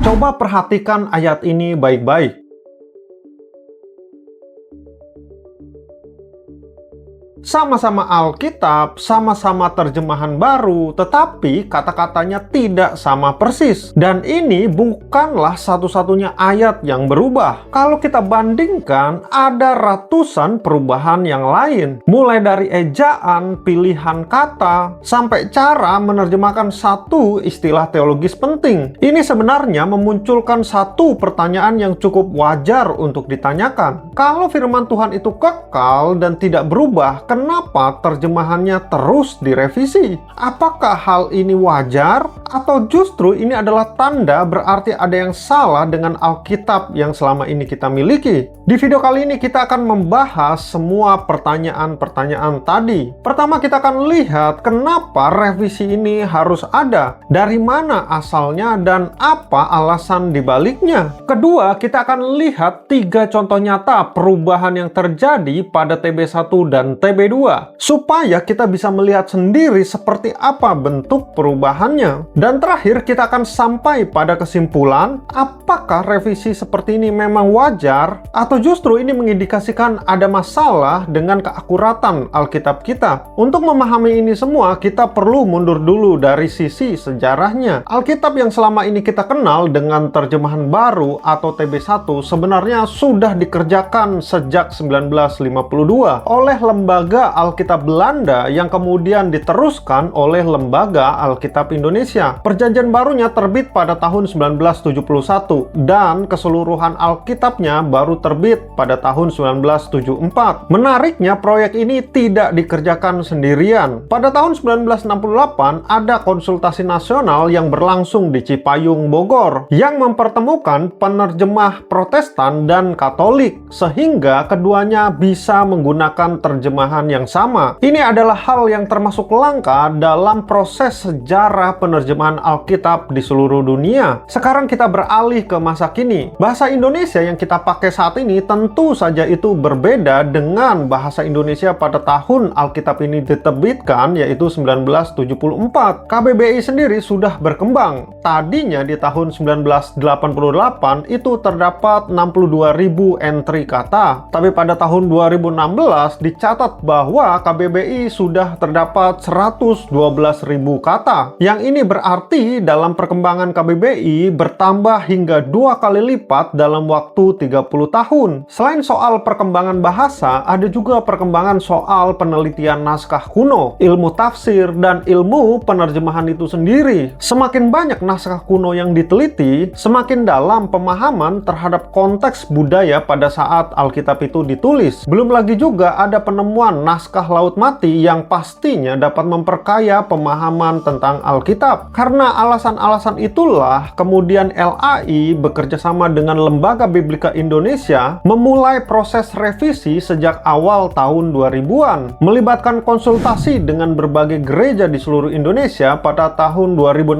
Coba perhatikan ayat ini baik-baik. Sama-sama Alkitab, sama-sama terjemahan baru, tetapi kata-katanya tidak sama persis. Dan ini bukanlah satu-satunya ayat yang berubah. Kalau kita bandingkan, ada ratusan perubahan yang lain. Mulai dari ejaan, pilihan kata, sampai cara menerjemahkan satu istilah teologis penting. Ini sebenarnya memunculkan satu pertanyaan yang cukup wajar untuk ditanyakan. Kalau firman Tuhan itu kekal dan tidak berubah, kenapa terjemahannya terus direvisi? Apakah hal ini wajar? Atau justru ini adalah tanda berarti ada yang salah dengan Alkitab yang selama ini kita miliki? Di video kali ini kita akan membahas semua pertanyaan-pertanyaan tadi. Pertama kita akan lihat kenapa revisi ini harus ada, dari mana asalnya, dan apa alasan dibaliknya. Kedua, kita akan lihat 3 contoh nyata perubahan yang terjadi pada TB1 dan TB2, supaya kita bisa melihat sendiri seperti apa bentuk perubahannya. Dan terakhir, kita akan sampai pada kesimpulan, apakah revisi seperti ini memang wajar, atau justru ini mengindikasikan ada masalah dengan keakuratan Alkitab kita. Untuk memahami ini semua, kita perlu mundur dulu dari sisi sejarahnya. Alkitab yang selama ini kita kenal dengan terjemahan baru atau TB1 sebenarnya sudah dikerjakan sejak 1952 oleh Lembaga Alkitab Belanda yang kemudian diteruskan oleh Lembaga Alkitab Indonesia. Perjanjian barunya terbit pada tahun 1971 dan keseluruhan Alkitabnya baru terbit pada tahun 1974. Menariknya, proyek ini tidak dikerjakan sendirian. Pada tahun 1968 ada konsultasi nasional yang berlangsung di Cipayung, Bogor, yang mempertemukan penerjemah Protestan dan Katolik sehingga keduanya bisa menggunakan terjemahan yang sama. Ini adalah hal yang termasuk langka dalam proses sejarah penerjemahan Alkitab di seluruh dunia. Sekarang kita beralih ke masa kini. Bahasa Indonesia yang kita pakai saat ini tentu saja itu berbeda dengan bahasa Indonesia pada tahun Alkitab ini diterbitkan, yaitu 1974. KBBI sendiri sudah berkembang. Tadinya di tahun 1988 itu terdapat 62.000 entry kata, tapi pada tahun 2016 dicatat bahwa KBBI sudah terdapat 112.000 kata. Yang ini berarti dalam perkembangan KBBI bertambah hingga 2 kali lipat dalam waktu 30 tahun. Selain soal perkembangan bahasa, ada juga perkembangan soal penelitian naskah kuno, ilmu tafsir, dan ilmu penerjemahan itu sendiri. Semakin banyak naskah kuno yang diteliti, semakin dalam pemahaman terhadap konteks budaya pada saat Alkitab itu ditulis. Belum lagi juga ada penemuan naskah Laut Mati yang pastinya dapat memperkaya pemahaman tentang Alkitab. Karena alasan-alasan itulah kemudian LAI bekerjasama dengan Lembaga Biblika Indonesia memulai proses revisi sejak awal tahun 2000-an, melibatkan konsultasi dengan berbagai gereja di seluruh Indonesia pada tahun 2016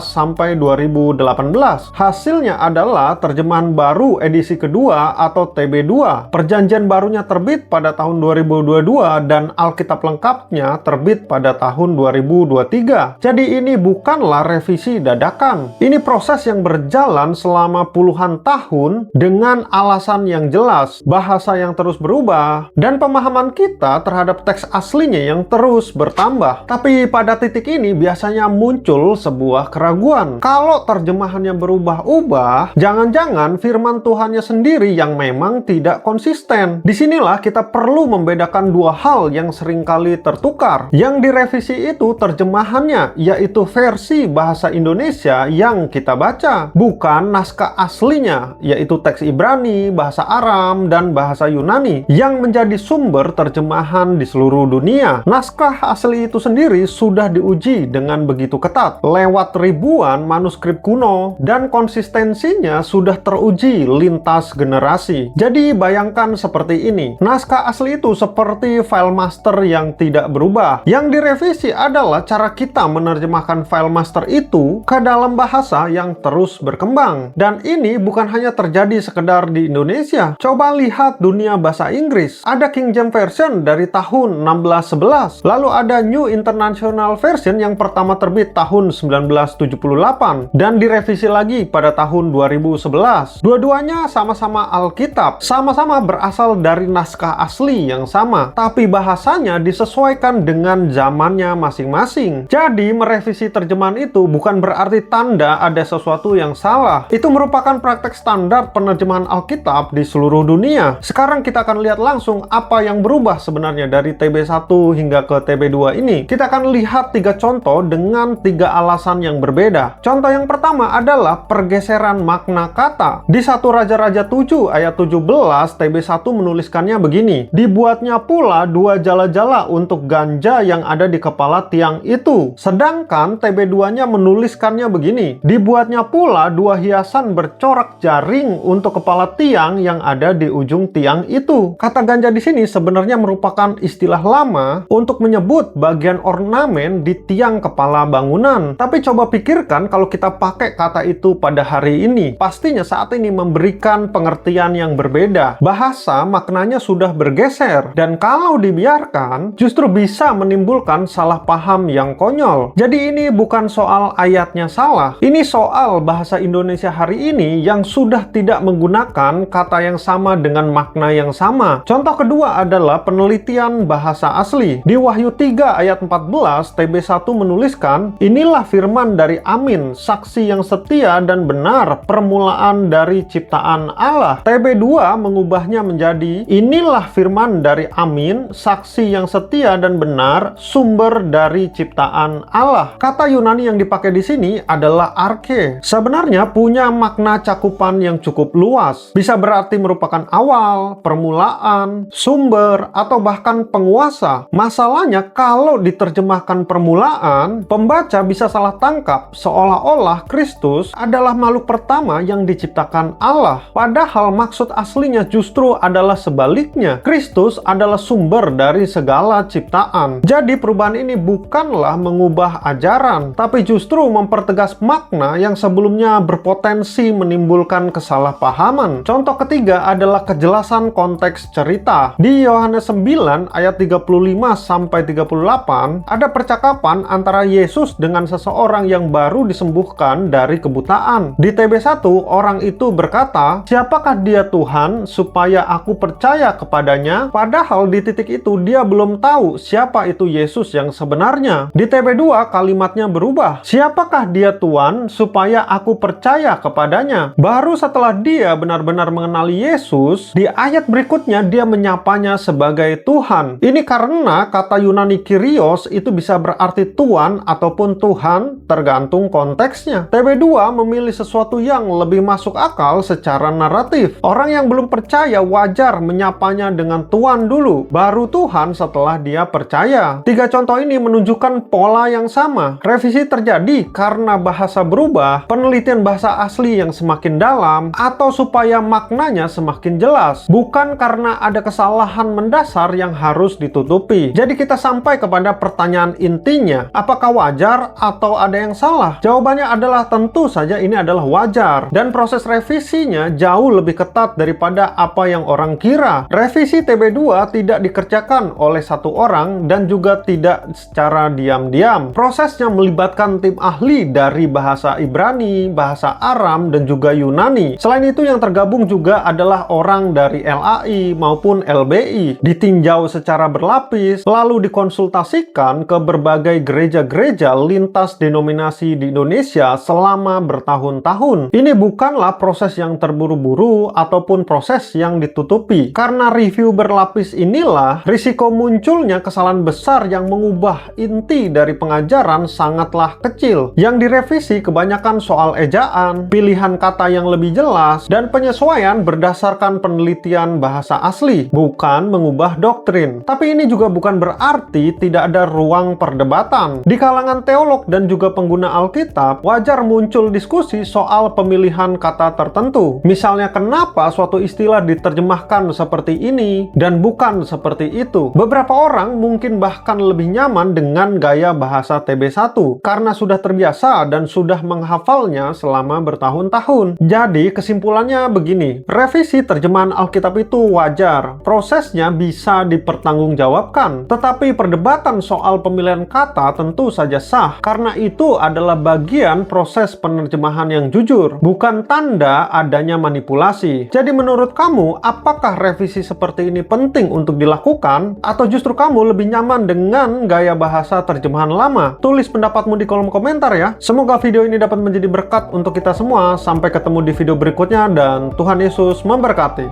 sampai 2018. Hasilnya adalah terjemahan baru edisi kedua atau TB2. Perjanjian barunya terbit pada tahun 2022 dan Alkitab lengkapnya terbit pada tahun 2023. Jadi ini bukanlah revisi dadakan. Ini proses yang berjalan selama puluhan tahun dengan alasan yang jelas, bahasa yang terus berubah, dan pemahaman kita terhadap teks aslinya yang terus bertambah. Tapi pada titik ini biasanya muncul sebuah keraguan. Kalau terjemahannya berubah-ubah, jangan-jangan firman Tuhannya sendiri yang memang tidak konsisten. Disinilah kita perlu membedakan dua hal yang seringkali tertukar. Yang direvisi itu terjemahannya, yaitu versi bahasa Indonesia yang kita baca, bukan naskah aslinya, yaitu teks Ibrani, bahasa Aram, dan bahasa Yunani yang menjadi sumber terjemahan di seluruh dunia. Naskah asli itu sendiri sudah diuji dengan begitu ketat lewat ribuan manuskrip kuno dan konsistensinya sudah teruji lintas generasi. Jadi bayangkan seperti ini, naskah asli itu seperti ini file master yang tidak berubah. Yang direvisi adalah cara kita menerjemahkan file master itu ke dalam bahasa yang terus berkembang. Dan ini bukan hanya terjadi sekedar di Indonesia. Coba lihat dunia bahasa Inggris. Ada King James Version dari tahun 1611. Lalu ada New International Version yang pertama terbit tahun 1978 dan direvisi lagi pada tahun 2011. Dua-duanya sama-sama Alkitab, sama-sama berasal dari naskah asli yang sama, tapi bahasanya disesuaikan dengan zamannya masing-masing. Jadi merevisi terjemahan itu bukan berarti tanda ada sesuatu yang salah. Itu merupakan praktek standar penerjemahan Alkitab di seluruh dunia. Sekarang kita akan lihat langsung apa yang berubah sebenarnya dari TB1 hingga ke TB2 ini. Kita akan lihat 3 contoh dengan 3 alasan yang berbeda. Contoh yang pertama adalah pergeseran makna kata. Di 1 Raja-Raja 7 ayat 17, TB1 menuliskannya begini. Dibuatnya pula 2 jala-jala untuk ganja yang ada di kepala tiang itu. Sedangkan TB2-nya menuliskannya begini. Dibuatnya pula 2 hiasan bercorak jaring untuk kepala tiang yang ada di ujung tiang itu. Kata ganja di sini sebenarnya merupakan istilah lama untuk menyebut bagian ornamen di tiang kepala bangunan. Tapi coba pikirkan kalau kita pakai kata itu pada hari ini. Pastinya saat ini memberikan pengertian yang berbeda. Bahasa maknanya sudah bergeser. Dan kalau dibiarkan, justru bisa menimbulkan salah paham yang konyol. Jadi ini bukan soal ayatnya salah. Ini soal bahasa Indonesia hari ini yang sudah tidak menggunakan kata yang sama dengan makna yang sama. Contoh kedua adalah penelitian bahasa asli. Di Wahyu 3 ayat 14, TB1 menuliskan, inilah firman dari Amin, saksi yang setia dan benar, permulaan dari ciptaan Allah. TB2 mengubahnya menjadi, inilah firman dari Amin, saksi yang setia dan benar, sumber dari ciptaan Allah. Kata Yunani yang dipakai di sini adalah arche. Sebenarnya punya makna cakupan yang cukup luas. Bisa berarti merupakan awal, permulaan, sumber, atau bahkan penguasa. Masalahnya kalau diterjemahkan permulaan, pembaca bisa salah tangkap seolah-olah Kristus adalah makhluk pertama yang diciptakan Allah. Padahal maksud aslinya justru adalah sebaliknya. Kristus adalah sumber dari segala ciptaan. Jadi perubahan ini bukanlah mengubah ajaran, tapi justru mempertegas makna yang sebelumnya berpotensi menimbulkan kesalahpahaman. Contoh ketiga adalah kejelasan konteks cerita. Di Yohanes 9 ayat 35-38 ada percakapan antara Yesus dengan seseorang yang baru disembuhkan dari kebutaan. Di TB1 orang itu berkata, siapakah dia Tuhan supaya aku percaya kepadanya? Padahal di titik itu dia belum tahu siapa itu Yesus yang sebenarnya. Di TB2 kalimatnya berubah, siapakah dia Tuhan supaya aku percaya kepadanya? Baru setelah dia benar-benar mengenali Yesus, di ayat berikutnya dia menyapanya sebagai Tuhan. Ini karena kata Yunani Kyrios itu bisa berarti Tuhan ataupun Tuhan tergantung konteksnya. TB2 memilih sesuatu yang lebih masuk akal secara naratif. Orang yang belum percaya wajar menyapanya dengan Tuhan dulu, baru Tuhan setelah dia percaya. 3 contoh ini menunjukkan pola yang sama. Revisi terjadi karena bahasa berubah, penelitian bahasa asli yang semakin dalam, atau supaya maknanya semakin jelas. Bukan karena ada kesalahan mendasar yang harus ditutupi. Jadi kita sampai kepada pertanyaan intinya, apakah wajar atau ada yang salah? Jawabannya adalah tentu saja ini adalah wajar. Dan proses revisinya jauh lebih ketat daripada apa yang orang kira. Revisi TB2 tidak dikerjakan oleh satu orang dan juga tidak secara diam-diam. Prosesnya melibatkan tim ahli dari bahasa Ibrani, bahasa Aram, dan juga Yunani. Selain itu yang tergabung juga adalah orang dari LAI maupun LBI. Ditinjau secara berlapis, lalu dikonsultasikan ke berbagai gereja-gereja lintas denominasi di Indonesia selama bertahun-tahun. Ini bukanlah proses yang terburu-buru ataupun proses yang ditutupi. Karena review berlapis inilah, risiko munculnya kesalahan besar yang mengubah inti dari pengajaran sangatlah kecil. Yang direvisi kebanyakan soal ejaan, pilihan kata yang lebih jelas, dan penyesuaian berdasarkan penelitian bahasa asli, bukan mengubah doktrin. Tapi ini juga bukan berarti tidak ada ruang perdebatan. Di kalangan teolog dan juga pengguna Alkitab, wajar muncul diskusi soal pemilihan kata tertentu. Misalnya kenapa suatu istilah diterjemahkan seperti ini dan bukan seperti seperti itu. Beberapa orang mungkin bahkan lebih nyaman dengan gaya bahasa TB1 karena sudah terbiasa dan sudah menghafalnya selama bertahun-tahun. Jadi kesimpulannya begini, revisi terjemahan Alkitab itu wajar, prosesnya bisa dipertanggungjawabkan, tetapi perdebatan soal pemilihan kata tentu saja sah, karena itu adalah bagian proses penerjemahan yang jujur, bukan tanda adanya manipulasi. Jadi menurut kamu, apakah revisi seperti ini penting untuk dilakukan, atau justru kamu lebih nyaman dengan gaya bahasa terjemahan lama? Tulis pendapatmu di kolom komentar ya. Semoga video ini dapat menjadi berkat untuk kita semua. Sampai ketemu di video berikutnya dan Tuhan Yesus memberkati.